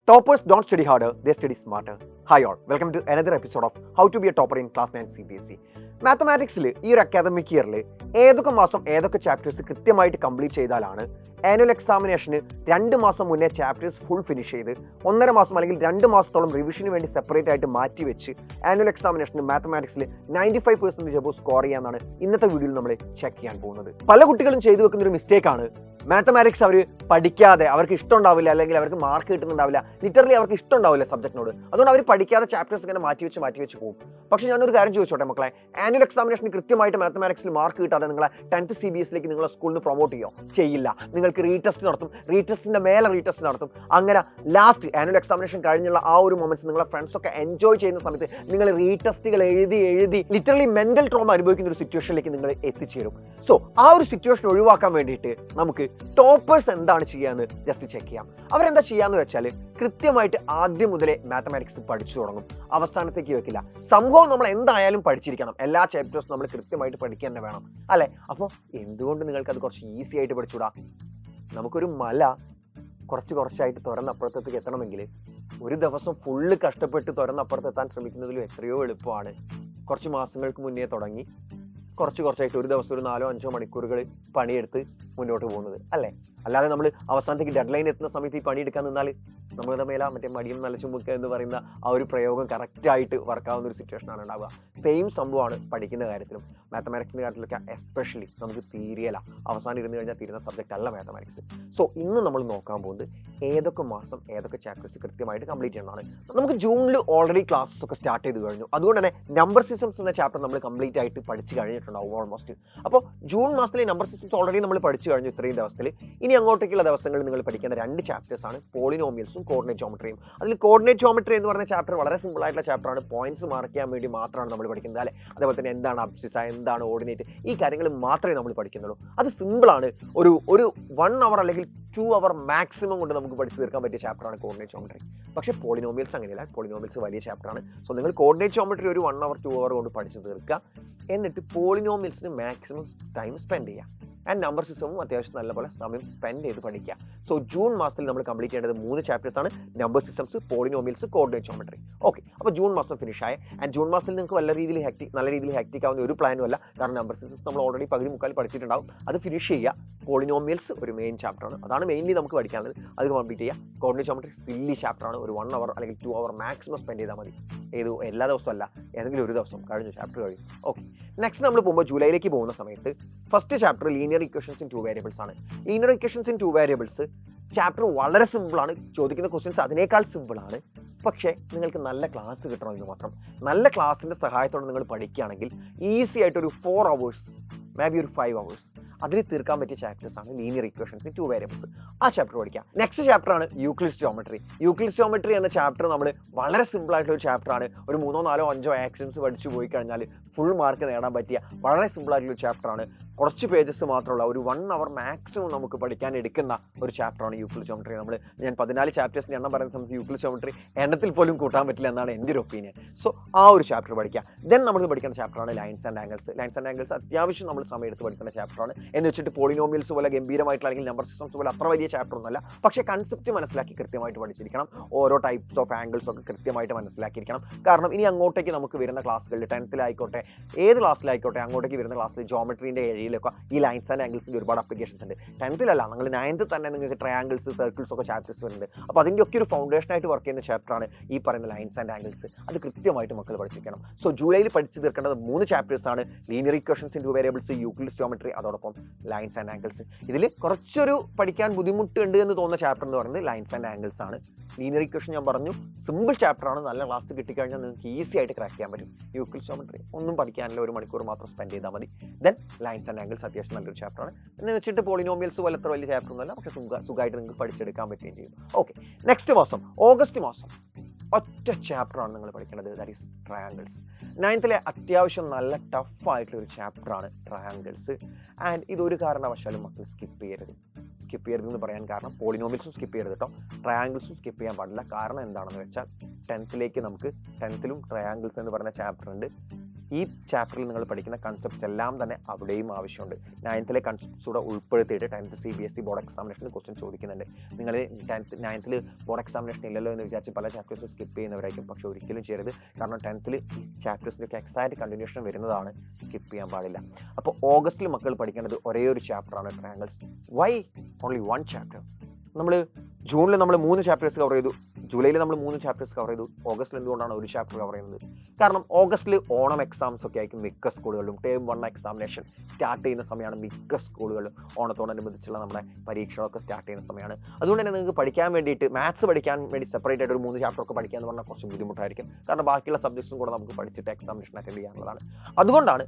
Toppers don't study harder, they study smarter. Hi all, welcome to another episode of How to be a Topper in Class 9 CBSE. മാത്തമാറ്റിക്സിൽ ഈ ഒരു academic ഇയറിൽ ഏതൊക്കെ മാസം ഏതൊക്കെ chapters കൃത്യമായിട്ട് complete ചെയ്താലാണ് annual എക്സാമിനേഷന് 2 മാസം മുന്നേ ചാപ്റ്റേഴ്സ് ഫുൾ ഫിനിഷ് ചെയ്ത് 1.5 മാസം അല്ലെങ്കിൽ 2 മാസത്തോളം റിവിഷന് വേണ്ടി സെപ്പറേറ്റ് ആയിട്ട് മാറ്റി വെച്ച് ആനുവൽ എക്സാമിനേഷന് മാത്തമാറ്റിക്സിൽ 95% അബോവ് സ്കോർ ചെയ്യാനാണ് ഇന്നത്തെ വീഡിയോയിൽ നമ്മൾ ചെക്ക് ചെയ്യാൻ പോകുന്നത്. പല കുട്ടികളും ചെയ്തു വെക്കുന്ന ഒരു മിസ്റ്റേക്കാണ് മാത്തമാറ്റിക്സ് അവർ പഠിക്കാതെ അവർക്ക് ഇഷ്ടമുണ്ടാവില്ല, അല്ലെങ്കിൽ അവർക്ക് മാർക്ക് കിട്ടുന്നുണ്ടാവില്ല, ലിറ്ററലി അവർക്ക് ഇഷ്ടമുണ്ടാവില്ല സബ്ജക്റ്റിനോട്. അതുകൊണ്ട് അവർ പഠിക്കാതെ ചാപ്റ്റേഴ്സ് ഇങ്ങനെ മാറ്റി വെച്ച് പോകും. പക്ഷേ ഞാനൊരു കാര്യം ചോദിച്ചോട്ടെ മക്കളെ, ആനുവൽ എക്സാമിനേഷന് കൃത്യമായിട്ട് മാത്തമാറ്റിക്സിൽ മാർക്ക് കിട്ടാതെ നിങ്ങളെ 10th CBSE നിങ്ങളെ സ്കൂളിൽ നിന്ന് പ്രൊമോട്ട് ചെയ്യോ? ചെയ്യില്ല. നിങ്ങൾക്ക് റീടെസ്റ്റ് നടത്തും, റീടെസ്റ്റിന്റെ മേലെ റീടെസ്റ്റ് നടത്തും. അങ്ങനെ ലാസ്റ്റ് ആനുവൽ എക്സാമിനേഷൻ കഴിഞ്ഞുള്ള ആ ഒരു മൊമെന്റ്സ് നിങ്ങളെ ഫ്രണ്ട്സ് ഒക്കെ എൻജോയ് ചെയ്യുന്ന സമയത്ത് നിങ്ങൾ റീടെസ്റ്റുകൾ എഴുതി ലിറ്ററലി മെന്റൽ ട്രോമ അനുഭവിക്കുന്ന ഒരു സിറ്റുവേഷനിലേക്ക് നിങ്ങൾ എത്തിച്ചേരും. സോ ആ ഒരു സിറ്റുവേഷൻ ഒഴിവാക്കാൻ വേണ്ടിയിട്ട് നമുക്ക് ടോപ്പേഴ്സ് എന്താണ് ചെയ്യാന്ന് ജസ്റ്റ് ചെക്ക് ചെയ്യാം. അവരെന്താ ചെയ്യാന്ന് വെച്ചാൽ കൃത്യമായിട്ട് ആദ്യം മുതലേ മാത്തമാറ്റിക്സ് പഠിച്ചു തുടങ്ങും, അവസാനത്തേക്ക് വെക്കില്ല. സംഭവം നമ്മൾ എന്തായാലും പഠിച്ചിരിക്കണം, എല്ലാ ചാപ്റ്റേഴ്സും നമ്മൾ കൃത്യമായിട്ട് പഠിക്കാൻ തന്നെ വേണം അല്ലെ? അപ്പോൾ എന്തുകൊണ്ട് നിങ്ങൾക്ക് അത് കുറച്ച് ഈസി ആയിട്ട് പഠിച്ചുകൂടാ? നമുക്കൊരു മല കുറച്ചായിട്ട് തുറന്നപ്പുറത്തേക്ക് എത്തണമെങ്കിൽ ഒരു ദിവസം ഫുള്ള് കഷ്ടപ്പെട്ട് തുറന്നപ്പുറത്തെത്താൻ ശ്രമിക്കുന്നതിലും എത്രയോ എളുപ്പമാണ് കുറച്ച് മാസങ്ങൾക്ക് മുന്നേ തുടങ്ങി കുറച്ചായിട്ട് ഒരു ദിവസം ഒരു 4-5 മണിക്കൂറുകൾ പണിയെടുത്ത് മുന്നോട്ട് പോകുന്നത് അല്ലേ? അല്ലാതെ നമ്മൾ അവസാനത്തേക്ക് ഡെഡ് ലൈൻ എത്തുന്ന സമയത്ത് ഈ പണിയെടുക്കാൻ നിന്നാൽ നമ്മുടെ മേലെ മറ്റേ മടിയും നല്ല ചുമക്കുക എന്ന് പറയുന്ന ആ ഒരു പ്രയോഗം കറക്റ്റായിട്ട് വർക്കാവുന്ന ഒരു സിറ്റുവേഷനാണ് ഉണ്ടാവുക. സെയിം സംഭവമാണ് പഠിക്കുന്ന കാര്യത്തിലും. മാത്തമാറ്റിക്സിൻ്റെ കാര്യത്തിലൊക്കെ എസ്പെഷ്യലി നമുക്ക് തീരെയല്ല, അവസാനം ഇരുന്ന് കഴിഞ്ഞാൽ തീരുന്ന സബ്ജക്റ്റ് അല്ല മാത്തമാറ്റിക്സ്. സോ ഇന്ന് നമ്മൾ നോക്കാൻ പോകുന്നത് ഏതൊക്കെ മാസം ഏതൊക്കെ ചാപ്റ്റേഴ്സ് കൃത്യമായിട്ട് കംപ്ലീറ്റ് ചെയ്യണമെന്നാണ്. നമുക്ക് ജൂണിൽ ഓൾറെഡി ക്ലാസ്സസ് ഒക്കെ സ്റ്റാർട്ട് ചെയ്ത് കഴിഞ്ഞു. അതുകൊണ്ട് തന്നെ നമ്പർ സിസ്റ്റംസ് എന്ന ചാപ്റ്റർ നമ്മൾ കംപ്ലീറ്റ് ആയിട്ട് പഠിച്ച് കഴിഞ്ഞിട്ടുണ്ടാവും ഓൾമോസ്റ്റ്. അപ്പോൾ ജൂൺ മാസത്തിലെ നമ്പർ സിസ്റ്റംസ് ഓൾറെഡി നമ്മൾ പഠിച്ചു കഴിഞ്ഞു ഇത്രയും ദിവസത്തിൽ. ഇനി അങ്ങോട്ടേക്കുള്ള ദിവസങ്ങളിൽ നിങ്ങൾ പഠിക്കേണ്ട 2 ചാപ്റ്റേഴ്സാണ് പോളിനോമിയൽസും കോർഡിനേറ്റ് ജോമെട്രിയും. അതിൽ കോർഡിനേറ്റ് ജോമെട്രി എന്ന് പറഞ്ഞ ചാപ്റ്റർ വളരെ സിമ്പിൾ ആയിട്ടുള്ള ചാപ്റ്ററാണ്. പോയിന്റ്സ് മാർക്ക് ചെയ്യാൻ വേണ്ടി മാത്രമാണ് നമ്മൾ പഠിക്കുന്നത് അല്ലേ? അതേപോലെ തന്നെ എന്താണ് അബ്സിസ, എന്താണ് ഓർഡിനേറ്റ്, ഈ കാര്യങ്ങൾ മാത്രമേ നമ്മൾ പഠിക്കുന്നുള്ളൂ. അത് സിമ്പിളാണ്. ഒരു 1 hour അല്ലെങ്കിൽ 2 hour മാക്സിമം കൊണ്ട് നമുക്ക് പഠിച്ചു തീർക്കാൻ പറ്റിയ ചാപ്റ്ററാണ് കോർഡിനേറ്റ് ജോമെട്രി. പക്ഷേ പോളിനോമിയൽസ് അങ്ങനെയല്ല. പോളിനോമിയൽസ് വലിയ ചാപ്റ്ററാണ്. സോ നിങ്ങൾ കോർഡിനേറ്റ് ജോമെട്രി ഒരു 1 hour 2 hour കൊണ്ട് പഠിച്ചു തീർക്കുക. എന്നിട്ട് പോളിനോമിയൽസിന് മാക്സിമം ടൈം സ്പെൻഡ് ചെയ്യുക. ആൻഡ് നമ്പർ സിസ്റ്റവും അത്യാവശ്യം നല്ലപോലെ സമയം സ്പെൻഡ് ചെയ്ത് പഠിക്കുക. സോ ജൂൺ മാസത്തിൽ നമ്മൾ കംപ്ലീറ്റ് ചെയ്യേണ്ടത് 3 ചാപ്റ്റേഴ്സാണ്: number systems, polynomials, coordinate geometry. Okay, അപ്പോൾ ജൂൺ മാസം ഫിനിഷ് ആയ. ആൻഡ് ജൂൺ മാസത്തിൽ നിങ്ങൾക്ക് നല്ല രീതിയിൽ ഹെക്റ്റിക് ആവുന്ന ഒരു പ്ലാനും അല്ല. കാരണം നമ്പർ സിസ്റ്റംസ് നമ്മൾ ഓൾറെഡി പകുതി മുക്കാൽ പഠിച്ചിട്ടുണ്ടാവും. അത് ഫിനിഷ് ചെയ്യുക. പോളിനോമിയൽസ് ഒരു മെയിൻ ചാപ്റ്ററാണ്, അതാണ് മെയിൻലി നമുക്ക് പഠിക്കാനുള്ളത്. അത് കംപ്ലീറ്റ് ചെയ്യുക. കോർഡിനേറ്റ് ജോമെട്രി സില്ലി ചാപ്റ്ററാണ്. ഒരു 1 hour അല്ലെങ്കിൽ 2 hour മാക്സിമം സ്പെൻഡ് ചെയ്താൽ മതി. എല്ലാ ദിവസവും അല്ല, ഏതെങ്കിലും ഒരു ദിവസം കഴിഞ്ഞ ചാപ്റ്റർ കഴിയും. ഓക്കെ, നെക്സ്റ്റ് നമ്മൾ പോകുമ്പോൾ ജൂലൈയിലേക്ക് പോകുന്ന സമയത്ത് first chapter linear equations in 2 variables ആണ്. Linear equations in 2 variables chapter വളരെ സിമ്പിളാണ്. ചോദിക്കുന്ന ക്വസ്റ്റ്യൻസ് അതിനേക്കാൾ സിമ്പിളാണ്. പക്ഷേ നിങ്ങൾക്ക് നല്ല ക്ലാസ് കിട്ടണമെന്ന് മാത്രം. നല്ല ക്ലാസ്സിൻ്റെ സഹായത്തോടെ നിങ്ങൾ പഠിക്കുകയാണെങ്കിൽ ഈസി ആയിട്ട് ഒരു 4 hours, മേ ബി ഒരു 5 hours അതിൽ തീർക്കാൻ പറ്റിയ ചാപ്റ്റേഴ്സാണ് ലീനിയർ ഇക്വേഷൻസ് ഇൻ 2 വേരിയബിൾസ്. ആ ചാപ്റ്റർ പഠിക്കാം. നെക്സ്റ്റ് ചാപ്റ്ററാണ് യൂക്ലിഡ്സ് ജോമെട്രി. യൂക്ലിഡ്സ് ജോമെട്രി എന്ന ചാപ്റ്റർ നമ്മൾ വളരെ സിമ്പിൾ ആയിട്ടുള്ള ഒരു ചാപ്റ്ററാണ്. ഒരു 3, 4, 5 ആക്ഷൻസ് പഠിച്ചു പോയി കഴിഞ്ഞാൽ ഫുൾ മാർക്ക് നേടാൻ പറ്റിയ വളരെ സിമ്പിൾ ആയിട്ടുള്ള ഒരു ചാപ്റ്ററാണ്. കുറച്ച് പേജസ് മാത്രമുള്ള ഒരു 1 hour മാക്സിമം നമുക്ക് പഠിക്കാൻ എടുക്കുന്ന ഒരു ചാപ്റ്ററാണ് യൂക്ലിഡ്സ് ജോമെട്രി. ഞാൻ 14 ചാപ്റ്റേഴ്സിൻ്റെ എണ്ണം പറയുന്ന സമയത്ത് യൂക്ലിഡ്സ് ജോമെട്രി എണ്ണത്തിൽ പോലും കൂട്ടാൻ പറ്റില്ല എന്നാണ് എൻ്റെ ഒരു ഒപ്പീനിയൻ. സോ ആ ഒരു ചാപ്റ്റർ പഠിക്കുക. ദെൻ നമ്മൾ പഠിക്കുന്ന ചാപ്റ്ററാണ് lines and angles. Lines and angles അത്യാവശ്യം നമ്മൾ സമയത്ത് പഠിക്കുന്ന ചാപ്റ്ററാണ്. എന്ന് വെച്ചിട്ട് പോളിനോമിയൽസ് പോലെ ഗംഭീരമായിട്ടുള്ള അല്ലെങ്കിൽ നമ്പർ സിസ്റ്റംസ് പോലെ അത്ര വലിയ ചാപ്റ്റർ ഒന്നുമല്ല. പക്ഷേ കൺസെപ്റ്റ് മനസ്സിലാക്കി കൃത്യമായിട്ട് പഠിച്ചിരിക്കണം. ഓരോ ടൈപ്സ് ഓഫ് ആംഗിൾസ് ഒക്കെ കൃത്യമായിട്ട് മനസ്സിലാക്കിയിരിക്കണം. കാരണം ഇനി അങ്ങോട്ടേക്ക് നമുക്ക് വരുന്ന ക്ലാസ്സുകളിൽ 10th ഏത് ക്ലാസ്സിലായിക്കോട്ടെ അങ്ങോട്ടേക്ക് വരുന്ന ക്ലാസ്സിൽ ജോമെട്രീൻ്റെ ഏരിയയിലൊക്കെ ഈ ലൈൻസ് ആൻഡ് ആംഗിൾസിൻ്റെ ഒരുപാട് അപ്ലിക്കേഷൻസ് ഉണ്ട്. 10th നിങ്ങൾ 9th തന്നെ നിങ്ങൾക്ക് ട്രയാംഗിൾസ്, സർക്കിൾസ് ഒക്കെ ചാപ്റ്റേഴ്സ് വരുന്നുണ്ട്. അപ്പോൾ അതിൻ്റെ ഒക്കെ ഒരു ഫൗണ്ടേഷനായിട്ട് വർക്ക് ചെയ്യുന്ന ചാപ്റ്ററാണ് ഈ പറയുന്ന ലൈൻസ് ആൻഡ് ആംഗിൾസ്. അത് കൃത്യമായിട്ട് മക്കൾ പഠിച്ചിരിക്കണം. സോ ജൂലൈയിൽ പഠിച്ചു തീർക്കേണ്ടത് 3 ചാപ്റ്റേഴ്സാണ്: linear equations in 2 variables, Euclid's geometry, അതോടൊപ്പം ലൈൻസ് ആൻഡ് ആംഗിൾസ്. ഇതിൽ കുറച്ചൊരു പഠിക്കാൻ ബുദ്ധിമുട്ടുണ്ട് എന്ന് തോന്നുന്ന ചാപ്റ്റർ എന്ന് പറയുന്നത് ലൈൻസ് ആൻഡ് ആംഗിൾസ് ആണ്. ലീനിയർ ഇക്വേഷൻ ഞാൻ പറഞ്ഞു സിമ്പിൾ ചാപ്റ്ററാണ്. നല്ല ക്ലാസ് കിട്ടിക്കഴിഞ്ഞാൽ നിങ്ങൾക്ക് ഈസി ആയിട്ട് ക്രാക്ക് ചെയ്യാൻ പറ്റും. യൂക്ലിഡ്സ് ജോമെട്രി ഒന്നും പഠിക്കാനില്ല, 1 മണിക്കൂർ മാത്രം സ്പെൻഡ് ചെയ്താൽ മതി. ദെൻ ലൈൻസ് ആൻഡ് ആംഗിൾസ് അത്യാവശ്യം നല്ലൊരു ചാപ്റ്ററാണ്. എന്ന് വെച്ചിട്ട് പോളിനോമിയൽസ് പോലെ അത്ര വലിയ ചാപ്റ്റർ ഒന്നുമല്ല, പക്ഷേ സുഖമായിട്ട് നിങ്ങൾക്ക് പഠിച്ചെടുക്കാൻ പറ്റുകയും ചെയ്യും. ഓക്കെ, നെക്സ്റ്റ് മാസം ഓഗസ്റ്റ് മാസം ഒറ്റ ചാപ്റ്ററാണ് നിങ്ങൾ പഠിക്കേണ്ടത്. That is triangles. 9th അത്യാവശ്യം നല്ല ടഫായിട്ടുള്ള ഒരു ചാപ്റ്ററാണ് ട്രയാങ്കിൾസ്. ആൻഡ് ഇതൊരു കാരണവശാലും മക്കൾ സ്കിപ്പ് ചെയ്യരുതെന്ന് പറയാൻ കാരണം പോളിനോമിയൽസും സ്കിപ്പ് ചെയ്യരുത് കേട്ടോ, ട്രയാങ്കിൾസും സ്കിപ്പ് ചെയ്യാൻ പാടില്ല. കാരണം എന്താണെന്ന് വെച്ചാൽ 10th നമുക്ക് 10th ട്രയാങ്കിൾസ് എന്ന് പറഞ്ഞ ചാപ്റ്റർ ഉണ്ട്. ഈ ചാപ്റ്ററിൽ നിങ്ങൾ പഠിക്കുന്ന കൺസെപ്റ്റ്സ് എല്ലാം തന്നെ അവിടെയും ആവശ്യമുണ്ട്. 9th കൺസെപ്റ്റ്സ് കൂടെ ഉൾപ്പെടുത്തിയിട്ട് 10th CBSE ബോർഡ് എക്സാമിനേഷന് ക്വസ്റ്റ്യൻ ചോദിക്കുന്നുണ്ട്. നിങ്ങൾ 9th ബോർഡ് എക്സാമിനേഷൻ ഇല്ലല്ലോ എന്ന് വിചാരിച്ച് പല ചാപ്റ്റേഴ്സ് സ്കിപ്പ് ചെയ്യുന്നവരായിരിക്കും. പക്ഷേ ഒരിക്കലും ചെയ്യരുത്. കാരണം 10th ഈ ചാപ്റ്റേഴ്സിൻ്റെയൊക്കെ എക്സാക്റ്റ് കണ്ടിന്യൂഷൻ വരുന്നതാണ്, സ്കിപ്പ് ചെയ്യാൻ പാടില്ല. അപ്പോൾ ഓഗസ്റ്റിൽ മക്കൾ പഠിക്കേണ്ടത് ഒരേ ഒരു ചാപ്റ്ററാണ് ട്രയാങ്കിൾസ്. Y only 1 chapter? നമ്മൾ ജൂണിൽ നമ്മൾ 3 ചാപ്റ്റേഴ്സ് കവർ ചെയ്തു, ജൂലൈയിൽ നമ്മൾ 3 ചാപ്റ്റേഴ്സ് കവർ ചെയ്തു. ഓഗസ്റ്റിൽ എന്തുകൊണ്ടാണ് ഒരു ചാപ്റ്റർ കവർ ചെയ്യുന്നത്? കാരണം ഓഗസ്റ്റിൽ ഓണം എക്സാംസ് ഒക്കെ ആയിരിക്കും മിക്ക സ്കൂളുകളിലും. ടേം 1 എക്സാമിനേഷൻ സ്റ്റാർട്ട് ചെയ്യുന്ന സമയമാണ് മിക്ക സ്കൂളുകളിലും. ഓണത്തോടനുബന്ധിച്ചുള്ള നമ്മുടെ പരീക്ഷകളൊക്കെ സ്റ്റാർട്ട് ചെയ്യുന്ന സമയമാണ്. അതുകൊണ്ട് തന്നെ നിങ്ങൾക്ക് പഠിക്കാൻ വേണ്ടിയിട്ട് മാത്സ് പഠിക്കാൻ വേണ്ടി സെപ്പറേറ്റ് ആയിട്ട് ഒരു 3 ചാപ്റ്ററൊക്കെ പഠിക്കുക എന്ന് പറഞ്ഞാൽ കുറച്ച് ബുദ്ധിമുട്ടായിരിക്കും. കാരണം ബാക്കിയുള്ള സബ്ജക്ട്സും കൂടെ നമുക്ക് പഠിച്ചിട്ട് എക്സാമിനേഷൻ അറ്റൻഡ് ചെയ്യാനുള്ളതാണ്. അതുകൊണ്ടാണ്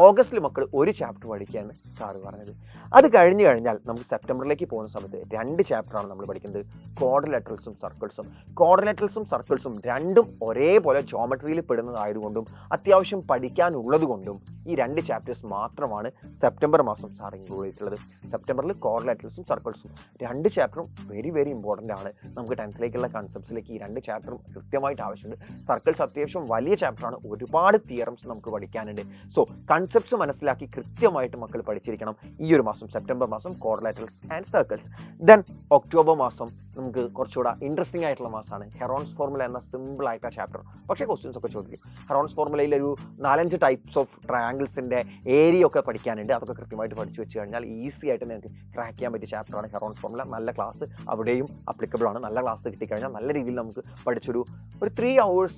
ഓഗസ്റ്റിൽ മക്കൾ ഒരു ചാപ്റ്റർ പഠിക്കുകയെന്ന് സാറ് പറഞ്ഞത്. അത് കഴിഞ്ഞ് കഴിഞ്ഞാൽ നമുക്ക് സെപ്റ്റംബറിലേക്ക് പോകുന്ന സമയത്ത് 2 ചാപ്റ്ററാണ് നമ്മൾ പഠിക്കുന്നത്, ക്വാഡ്രിലേറ്ററൽസും സർക്കിൾസും. ക്വാഡ്രിലേറ്ററൽസും സർക്കിൾസും രണ്ടും ഒരേപോലെ ജോമെട്രിയിൽ പെടുന്നതായതുകൊണ്ടും അത്യാവശ്യം പഠിക്കാനുള്ളത് കൊണ്ടും ഈ 2 ചാപ്റ്റേഴ്സ് മാത്രമാണ് സെപ്റ്റംബർ മാസം സാർ ഇൻക്ലൂഡ് ചെയ്തിട്ടുള്ളത്. സെപ്റ്റംബറിൽ ക്വാഡ്രിലേറ്ററൽസും സർക്കിൾസും 2 ചാപ്റ്ററും വെരി വെരി ഇമ്പോർട്ടൻ്റ് ആണ്. നമുക്ക് 10th കൺസെപ്റ്റ്സിലേക്ക് ഈ 2 ചാപ്റ്ററും കൃത്യമായിട്ട് ആവശ്യമുണ്ട്. സർക്കിൾസ് അത്യാവശ്യം വലിയ ചാപ്റ്ററാണ്, ഒരുപാട് തിയറംസ് നമുക്ക് പഠിക്കാനുണ്ട്. സോ കൺസെപ്റ്റ്സ് മനസ്സിലാക്കി കൃത്യമായിട്ട് മക്കൾ പഠിച്ചിരിക്കണം ഈ ഒരു മാസം, സെപ്റ്റംബർ മാസം ക്വാഡ്രിലേറ്ററൽസ് ആൻഡ് സർക്കിൾസ്. ദെൻ ഒക്ടോബർ മാസം നമുക്ക് കുറച്ചുകൂടെ ഇൻട്രസ്റ്റിംഗ് ആയിട്ടുള്ള മാസമാണ്. ഹെറോൺസ് ഫോർമുല എന്ന സിമ്പിൾ ആയിട്ടുള്ള ചാപ്റ്റർ. പക്ഷേ ക്വസ്റ്റ്യൻസ് ഒക്കെ ചോദിക്കും. ഹെറോൺസ് ഫോർമുലയിൽ ഒരു 4-5 ടൈപ്സ് ഓഫ് ട്രയാങ്കിൾസിൻ്റെ ഏരിയ ഒക്കെ പഠിക്കാനുണ്ട്. അതൊക്കെ കൃത്യമായിട്ട് പഠിച്ചു വെച്ച് കഴിഞ്ഞാൽ ഈസി ആയിട്ട് നിങ്ങൾക്ക് ക്രാക്ക് ചെയ്യാൻ പറ്റിയ ചാപ്റ്ററാണ് ഹെറോൺസ് ഫോർമുല. നല്ല ക്ലാസ് അവിടെയും അപ്ലിക്കബിൾ ആണ്. നല്ല ക്ലാസ് കിട്ടിക്കഴിഞ്ഞാൽ നല്ല രീതിയിൽ നമുക്ക് പഠിച്ചൊരു 3 hours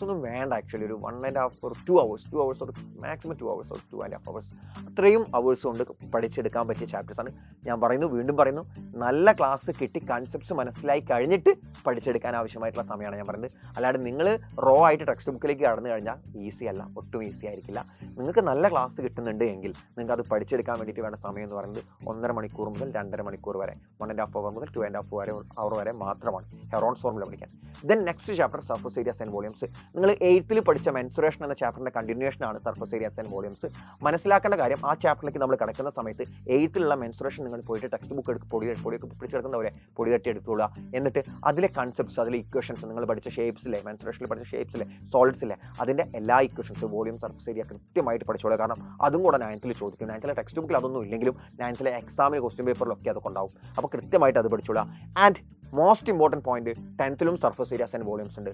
ഒന്നും വേണ്ട. ആക്ച്വലി ഒരു 1.5 or 2 hours ഒരു മാക്സിമം 2 hours or 2.5 hours അത്രയും അവേഴ്സ് കൊണ്ട് പഠിച്ചെടുക്കാൻ പറ്റിയ ചാപ്റ്റേഴ്സാണ്. ഞാൻ വീണ്ടും പറയുന്നു, നല്ല ക്ലാസ് കിട്ടി കൺസെപ്റ്റ്സ് മനസ്സിലായി കഴിഞ്ഞിട്ട് പഠിച്ചെടുക്കാൻ ആവശ്യമായിട്ടുള്ള സമയമാണ് ഞാൻ പറയുന്നത്. അല്ലാതെ നിങ്ങൾ റോ ആയിട്ട് ടെക്സ്റ്റ് ബുക്കിലേക്ക് കടന്നു കഴിഞ്ഞാൽ ഈസി അല്ല, ഒട്ടും ഈസി ആയിരിക്കില്ല. നിങ്ങൾക്ക് നല്ല ക്ലാസ് കിട്ടുന്നുണ്ട് എങ്കിൽ നിങ്ങൾക്ക് അത് പഠിച്ചെടുക്കാൻ വേണ്ടിയിട്ട് വേണ്ട സമയം എന്ന് പറയുന്നത് 1.5 മണിക്കൂർ മുതൽ 2.5 മണിക്കൂർ വരെ, 1.5 hour മുതൽ 2.5 hour വരെ മാത്രമാണ് ഹെറോൺസ് ഫോർമുല പഠിക്കാൻ. Then next chapter surface areas and volumes. നിങ്ങൾ 8th പഠിച്ച മെൻസുറേഷൻ എന്ന ചാപ്റ്ററിൻ്റെ കണ്ടിന്യൂഷനാണ് സർഫസ് ഏരിയാസ് ആൻഡ് വോളിയംസ്. മനസ്സിലാക്കേണ്ട കാര്യം, ആ ചാപ്റ്ററിലേക്ക് നമ്മൾ കിടക്കുന്ന സമയത്ത് 8th മെൻസുറേഷൻ നിങ്ങൾ പോയിട്ട് ടെക്സ്റ്റ് ബുക്ക് പൊടിയൊക്കെ പിടിച്ചെടുക്കുന്നവരെ പൊടി തട്ടി എടുത്തുകൊള്ളുക. എന്നിട്ട് അതിലെ കൺസെപ്റ്റ്സ്, അതിലെ ഇക്വേഷൻസ്, നിങ്ങൾ പഠിച്ച ഷേപ്സിലെ മെൻസുറേഷനിൽ പഠിച്ച ഷേപ്സിലെ സോളിഡ്സിലെ അതിൻ്റെ എല്ലാ ഇക്വേഷൻസ്, വോളിയം, സർഫസ് ഏരിയ കൃത്യമായിട്ട് പഠിച്ചോളുക. കാരണം അതും കൂടെ 9th ചോദിക്കും. 9th ടെക്സ്റ്റ് ബുക്കിൽ അതൊന്നും ഇല്ലെങ്കിലും 9th എക്സാമിന് ക്വസ്റ്റ്യൻ പേപ്പറിലൊക്കെ അതൊക്കെ ഉണ്ടാവും. അപ്പോൾ കൃത്യമായിട്ട് അത് പഠിച്ചോളുക. And most important point, 10th surface areas and volumes ഉണ്ട്.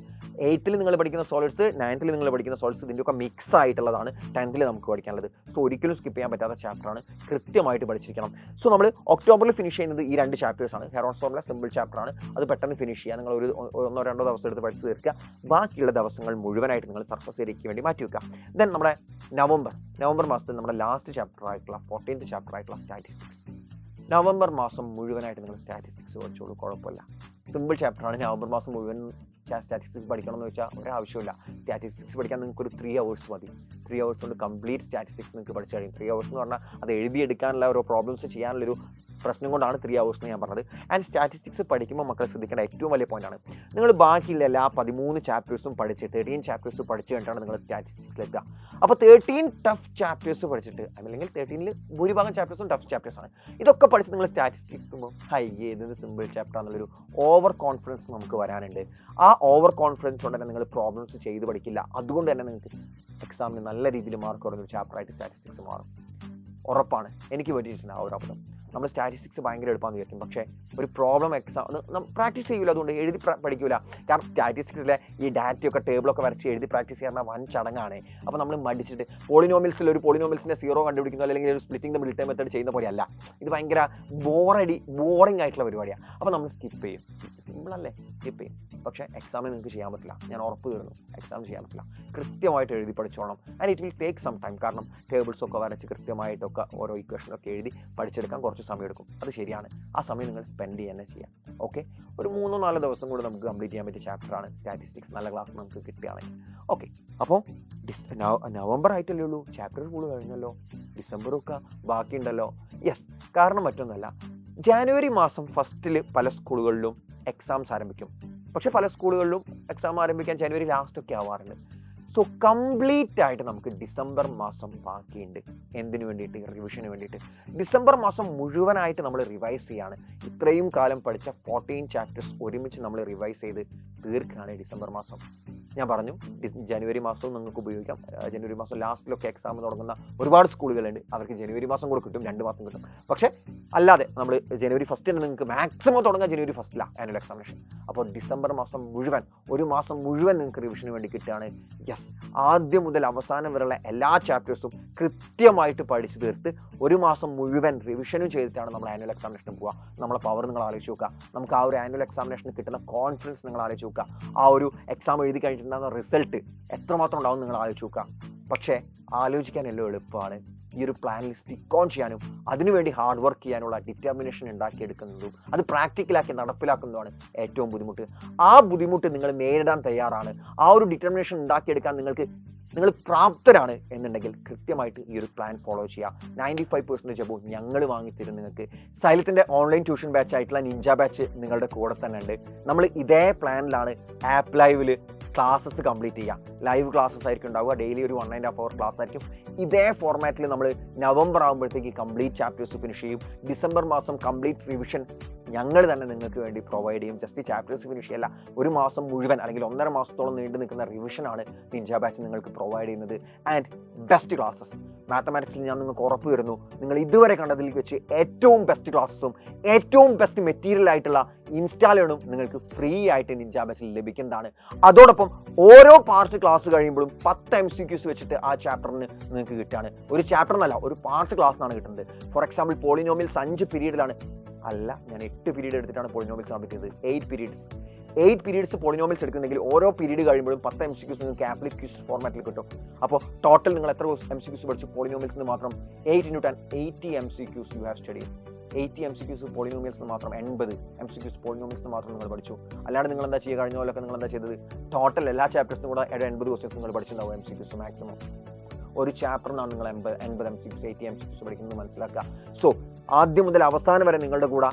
8th നിങ്ങൾ പഠിക്കുന്ന സോളിഡ്സ്, 9th നിങ്ങൾ പഠിക്കുന്ന സോളിഡ്സ്, ഇതിൻ്റെയൊക്കെ മിക്സ് ആയിട്ടുള്ളതാണ് 10th നമുക്ക് പഠിക്കാനുള്ളത്. സോ ഒരിക്കലും സ്കിപ്പ് ചെയ്യാൻ പറ്റാത്ത ചാപ്റ്ററാണ്, കൃത്യമായിട്ട് പഠിച്ചിരിക്കണം. സോ നമ്മൾ ഒക്ടോബറിൽ ഫിനിഷ് ചെയ്യുന്നത് ഈ 2 ചാപ്റ്റേഴ്സാണ്. ഹെറോൺസ് ഫോർമുല സിമ്പിൾ ചാപ്റ്ററാണ്, അത് പെട്ടെന്ന് ഫിനിഷ് ചെയ്യുക. നിങ്ങൾ ഒരു 1-2 ദിവസം എടുത്ത് പഠിച്ച് തീർക്കുക. ബാക്കിയുള്ള ദിവസങ്ങൾ മുഴുവനായിട്ട് നിങ്ങൾ സർഫസ് ഏരിയയ്ക്ക് വേണ്ടി മാറ്റി വെക്കുക. ദെൻ നമ്മുടെ നവംബർ മാസത്തിൽ നമ്മുടെ ലാസ്റ്റ് ചാപ്റ്റർ ആയിട്ടുള്ള 14th ചാപ്റ്റർ ആയിട്ടുള്ള സ്റ്റാറ്റിസ്റ്റിക്സ്. നവംബർ മാസം മുഴുവനായിട്ട് നിങ്ങൾ സ്റ്റാറ്റിസ്റ്റിക്സ് പഠിച്ചോളൂ, കുഴപ്പമില്ല. സിമ്പിൾ ചാപ്റ്ററാണ്. നവംബർ മാസം മുഴുവൻ സ്റ്റാറ്റിസ്റ്റിക്സ് പഠിക്കണമെന്ന് വെച്ചാൽ ഒരാവശ്യമില്ല. സ്റ്റാറ്റിസ്റ്റിക്സ് പഠിക്കാൻ നിങ്ങൾക്ക് ഒരു 3 hours മതി. 3 hours കൊണ്ട് കംപ്ലീറ്റ് സ്റ്റാറ്റിസ്റ്റിക്സ് നിങ്ങൾക്ക് പഠിച്ചു കഴിയും. 3 hours എന്ന് പറഞ്ഞാൽ അത് എഴുതിയെടുക്കാനുള്ള ഓരോ പ്രോബ്ലംസ് ചെയ്യാനുള്ളൊരു പ്രശ്നം കൊണ്ടാണ് 3 hours എന്ന് ഞാൻ പറഞ്ഞത്. ആൻഡ് സ്റ്റാറ്റിസ്റ്റിക്സ് പഠിക്കുമ്പോൾ മക്കൾ ശ്രദ്ധിക്കേണ്ട ഏറ്റവും വലിയ പോയിന്റാണ്, നിങ്ങൾ ബാക്കിയുള്ള എല്ലാ 13 ചാപ്റ്റേഴ്സും പഠിച്ച് 13 ചാപ്റ്റേഴ്സ് പഠിച്ചു കഴിഞ്ഞിട്ടാണ് നിങ്ങൾ സ്റ്റാറ്റിസ്റ്റിക്സിലെത്തുക. അപ്പോൾ 13 ടഫ് ചാപ്റ്റേഴ്സ് പഠിച്ചിട്ട്, അല്ലെങ്കിൽ 13 ഭൂരിഭാഗം ചാപ്റ്റേഴ്സും ടഫ് ചാപ്റ്റേഴ്സാണ്. ഇതൊക്കെ പഠിച്ച് നിങ്ങൾ സ്റ്റാറ്റിസ്റ്റിക്സുമ്പോൾ ഇതിന് സിമ്പിൾ ചാപ്റ്റർ എന്നുള്ളൊരു ഓവർ കോൺഫിഡൻസ് നമുക്ക് വരാനുണ്ട്. ആ ഓവർ കോൺഫിഡൻസ് കൊണ്ട് തന്നെ നിങ്ങൾ പ്രോബ്ലംസ് ചെയ്ത് പഠിക്കില്ല. അതുകൊണ്ട് തന്നെ നിങ്ങൾക്ക് എക്സാമിന് നല്ല രീതിയിൽ മാർക്ക് കുറഞ്ഞൊരു ചാപ്റ്ററായിട്ട് സ്റ്റാറ്റിസ്റ്റിക്സ് മാറും. ഉറപ്പാണ്, എനിക്ക് പറ്റിയിട്ടുണ്ട് ആ ഒരു അബദ്ധം. നമ്മൾ സ്റ്റാറ്റിസ്റ്റിക്സ് ഭയങ്കര എളുപ്പമെന്ന് വിചാരിക്കും, പക്ഷേ ഒരു പ്രോബ്ലം എക്സാം പ്രാക്ടീസ് ചെയ്യില്ല, അതുകൊണ്ട് എഴുതി പഠിക്കില്ല. കാരണം സ്റ്റാറ്റിസ്റ്റിക്സിലെ ഈ ഡാറ്റയൊക്കെ ടേബിളൊക്കെ വരച്ച് എഴുതി പ്രാക്ടീസ് ചെയ്യുന്ന വൻ ചടങ്ങാണ്. അപ്പോൾ നമ്മൾ മടിച്ചിട്ട് ഒരു പോളിനോമിൽസിൻ്റെ 0 കണ്ടുപിടിക്കുന്നു, അല്ലെങ്കിൽ ഒരു splitting the middle term method ചെയ്യുന്ന പോലെയല്ല. ഇത് ഭയങ്കര ബോറിംഗ് ആയിട്ടുള്ള പരിപാടിയാണ്. അപ്പോൾ നമ്മൾ സ്കിപ്പ് ചെയ്യും. സിമ്പിളല്ലേ, സ്കിപ്പ് ചെയ്യും. പക്ഷേ എക്സാമിന് നിങ്ങൾക്ക് ചെയ്യാൻ പറ്റില്ല, ഞാൻ ഉറപ്പ് തരുന്നു. എക്സാം ചെയ്യാൻ പറ്റില്ല. കൃത്യമായിട്ട് എഴുതി പഠിച്ചോണം. And it will take some time. കാരണം ടേബിൾസൊക്കെ വരച്ച് കൃത്യമായിട്ടൊക്കെ ഓരോ ഇക്വേഷനൊക്കെ എഴുതി പഠിച്ചെടുക്കാൻ കുറച്ച് സമയം എടുക്കും. അത് ശരിയാണ്. ആ സമയം നിങ്ങൾ സ്പെൻഡ് ചെയ്യാൻ തന്നെ ചെയ്യാം. ഓക്കെ, ഒരു 3-4 ദിവസം കൂടി നമുക്ക് കംപ്ലീറ്റ് ചെയ്യാൻ പറ്റിയ ചാപ്റ്ററാണ് സ്റ്റാറ്റിസ്റ്റിക്സ്. നല്ല ക്ലാസ് നമുക്ക് കിട്ടുകയാണെങ്കിൽ. ഓക്കെ, അപ്പോൾ നവംബർ ആയിട്ടല്ലേ ഉള്ളൂ, ചാപ്റ്റർ ഫുൾ കഴിഞ്ഞല്ലോ. ഡിസംബറൊക്കെ ബാക്കിയുണ്ടല്ലോ. യെസ്, കാരണം മറ്റൊന്നല്ല, ജാനുവരി മാസം ഫസ്റ്റിൽ പല സ്കൂളുകളിലും എക്സാംസ് ആരംഭിക്കും. പക്ഷേ പല സ്കൂളുകളിലും എക്സാം ആരംഭിക്കാൻ ജനുവരി ലാസ്റ്റൊക്കെ ആവാറുണ്ട്. സോ കംപ്ലീറ്റ് ആയിട്ട് നമുക്ക് ഡിസംബർ മാസം ബാക്കിയുണ്ട്. എന്തിനു വേണ്ടിയിട്ട്? റിവിഷന് വേണ്ടിയിട്ട്. ഡിസംബർ മാസം മുഴുവനായിട്ട് നമ്മൾ റിവൈസ് ചെയ്യാണ്. ഇത്രയും കാലം പഠിച്ച 14 ചാപ്റ്റേഴ്സ് ഒരുമിച്ച് നമ്മൾ റിവൈസ് ചെയ്ത് തീർക്കുകയാണ് ഡിസംബർ മാസം. ഞാൻ പറഞ്ഞു ജനുവരി മാസവും നിങ്ങൾക്ക് ഉപയോഗിക്കാം. ജനുവരി മാസം ലാസ്റ്റിലൊക്കെ എക്സാം തുടങ്ങുന്ന ഒരുപാട് സ്കൂളുകളുണ്ട്. അവർക്ക് ജനുവരി മാസം കൂടെ കിട്ടും, 2 മാസം കിട്ടും. പക്ഷേ അല്ലാതെ നമ്മൾ ജനുവരി ഫസ്റ്റിന് നിങ്ങൾക്ക് മാക്സിമം തുടങ്ങുക ജനുവരി ഫസ്റ്റിലാണ് ആനുവൽ എക്സാമിനേഷൻ. അപ്പോൾ ഡിസംബർ മാസം മുഴുവൻ, ഒരു മാസം മുഴുവൻ നിങ്ങൾക്ക് റിവിഷന് വേണ്ടി കിട്ടുകയാണ്. യെസ്, ആദ്യം മുതൽ അവസാനം വരെയുള്ള എല്ലാ ചാപ്റ്റേഴ്സും കൃത്യമായിട്ട് പഠിച്ചു തീർത്ത് ഒരു മാസം മുഴുവൻ റിവിഷനും ചെയ്തിട്ടാണ് നമ്മൾ ആനുവൽ എക്സാമിനേഷന് പോവുക. നമ്മളെ പവർ നിങ്ങൾ ആലോചിച്ച് നോക്കുക. നമുക്ക് ആ ഒരു ആനുവൽ എക്സാമിനേഷന് കിട്ടുന്ന കോൺഫിഡൻസ് നിങ്ങൾ ആലോചിച്ച് നോക്കുക. ആ ഒരു എക്സാം എഴുതി കഴിഞ്ഞിട്ടുണ്ടാകുന്ന റിസൾട്ട് എത്രമാത്രം ഉണ്ടാവും നിങ്ങൾ ആലോചിച്ച് നോക്കുക. പക്ഷേ ആലോചിക്കാൻ എല്ലാം എളുപ്പമാണ്. ഈ ഒരു പ്ലാനിൽ സ്റ്റിക്ക് ഓൺ ചെയ്യാനും അതിനുവേണ്ടി ഹാർഡ് വർക്ക് ചെയ്യാനുള്ള ഡിറ്റർമിനേഷൻ ഉണ്ടാക്കിയെടുക്കുന്നതും അത് പ്രാക്ടിക്കലാക്കി നടപ്പിലാക്കുന്നതുമാണ് ഏറ്റവും ബുദ്ധിമുട്ട്. ആ ബുദ്ധിമുട്ട് നിങ്ങൾ നേരിടാൻ തയ്യാറാണ്, ആ ഒരു ഡിറ്റർമിനേഷൻ ഉണ്ടാക്കിയെടുക്കാൻ നിങ്ങൾ പ്രാപ്തരാണ് എന്നുണ്ടെങ്കിൽ കൃത്യമായിട്ട് ഈ ഒരു പ്ലാൻ ഫോളോ ചെയ്യുക. 95% അബോവ് ഞങ്ങൾ വാങ്ങിത്തരും നിങ്ങൾക്ക്. സൈലത്തിൻ്റെ ഓൺലൈൻ ട്യൂഷൻ ബാച്ച് ആയിട്ടുള്ള നിഞ്ച ബാച്ച് നിങ്ങളുടെ കൂടെ തന്നെ ഉണ്ട്. നമ്മൾ ഇതേ പ്ലാനിലാണ് ആപ്പ് ലൈവിൽ ക്ലാസ്സസ് കംപ്ലീറ്റ് ചെയ്യുക. ലൈവ് ക്ലാസ്സസ് ആയിരിക്കും ഉണ്ടാവുക. ഡെയിലി ഒരു 1.5 hour ക്ലാസ് ആയിരിക്കും. ഇതേ ഫോർമാറ്റിൽ നമ്മൾ നവംബർ ആകുമ്പോഴത്തേക്ക് കംപ്ലീറ്റ് ചാപ്റ്റേഴ്സ് ഫിനിഷ് ചെയ്യും. ഡിസംബർ മാസം കംപ്ലീറ്റ് റിവിഷൻ ഞങ്ങൾ തന്നെ നിങ്ങൾക്ക് വേണ്ടി പ്രൊവൈഡ് ചെയ്യും. ജസ്റ്റ് ചാപ്റ്റേഴ്സ് ഫിനിഷ് ചെയ്യല്ല, ഒരു മാസം മുഴുവൻ അല്ലെങ്കിൽ 1.5 മാസത്തോളം നീണ്ടു നിൽക്കുന്ന റിവിഷനാണ് നിഞ്ച ബാച്ച് നിങ്ങൾക്ക് പ്രൊവൈഡ് ചെയ്യുന്നത്. ആൻഡ് ബെസ്റ്റ് ക്ലാസ്സസ് മാത്തമാറ്റിക്സിൽ ഞാൻ നിങ്ങൾക്ക് ഉറപ്പ് വരുന്നു, നിങ്ങൾ ഇതുവരെ കണ്ടതിൽ വെച്ച് ഏറ്റവും ബെസ്റ്റ് ക്ലാസ്സസും ഏറ്റവും ബെസ്റ്റ് മെറ്റീരിയൽ ആയിട്ടുള്ള ഇൻസ്റ്റാളുകളും നിങ്ങൾക്ക് ഫ്രീ ആയിട്ട് നിഞ്ച ബാച്ചിൽ ലഭിക്കുന്നതാണ്. അതോടൊപ്പം ഓരോ പാർട്ട് ക്ലാസ് കഴിയുമ്പോഴും 10 MCQs വെച്ചിട്ട് ആ ചാപ്റ്ററിന് നിങ്ങൾക്ക് കിട്ടുകയാണ്. ഒരു ചാപ്റ്റർ എന്നല്ല, ഒരു പാർട്ട് ക്ലാസ്സിനാണ് കിട്ടുന്നത്. ഫോർ എക്സാമ്പിൾ പോളിനോമിയൽസ് 5 പീരീഡിലാണ്, അല്ല ഞാൻ 8 പീരീഡ് എടുത്തിട്ടാണ് പോളിനോമിയൽസ് കംപ്ലീറ്റ് ചെയ്തത്. 8 പീരീഡ്സ് പോളിനോമിയൽസ് എടുക്കുന്നെങ്കിൽ ഓരോ പീരീഡ് കഴിയുമ്പോഴും 10 MCQs നിങ്ങൾക്ക് ആപ്ലിക് ക്വിസ് ഫോർമാറ്റിൽ കിട്ടും. അപ്പോൾ ടോട്ടൽ നിങ്ങൾ എത്ര MCQs പഠിച്ചു? പോളിനോമിയൽസിന് മാത്രം 8 × 10 80 MCQs you have study. 80 MCQs പോളിനോമിയൽസിന് മാത്രം, 80 MCQs പോളിനോമിയൽസിന് മാത്രം നിങ്ങൾ പഠിച്ചു. അല്ലാണ്ട് നിങ്ങൾ എന്താ ചെയ്യുക? കഴിഞ്ഞ പോലൊക്കെ നിങ്ങൾ എന്താ ചെയ്തത്? ടോട്ടൽ എല്ലാ ചാപ്റ്റേഴ്സിനും കൂടെ 80 ക്വസ്റ്റ്യൻസ് നിങ്ങൾ പഠിച്ചിട്ടുണ്ടാവും. MCQs മാക്സിമം ഒരു ചാപ്റ്ററിനാണ് നിങ്ങൾ 80 MCQs 80 MCQs പഠിക്കുന്നത് മനസ്സിലാക്കുക. സോ ആദ്യം മുതൽ അവസാനം വരെ നിങ്ങളുടെ കൂടെ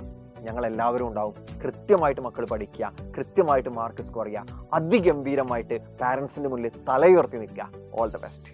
ഞങ്ങളെല്ലാവരും ഉണ്ടാവും. കൃത്യമായിട്ട് മക്കൾ പഠിക്കുക, കൃത്യമായിട്ട് മാർക്ക് സ്കോർ ചെയ്യുക, അതിഗംഭീരമായിട്ട് പാരൻസിൻ്റെ മുന്നിൽ തലയുയർത്തി നിൽക്കുക. All the best.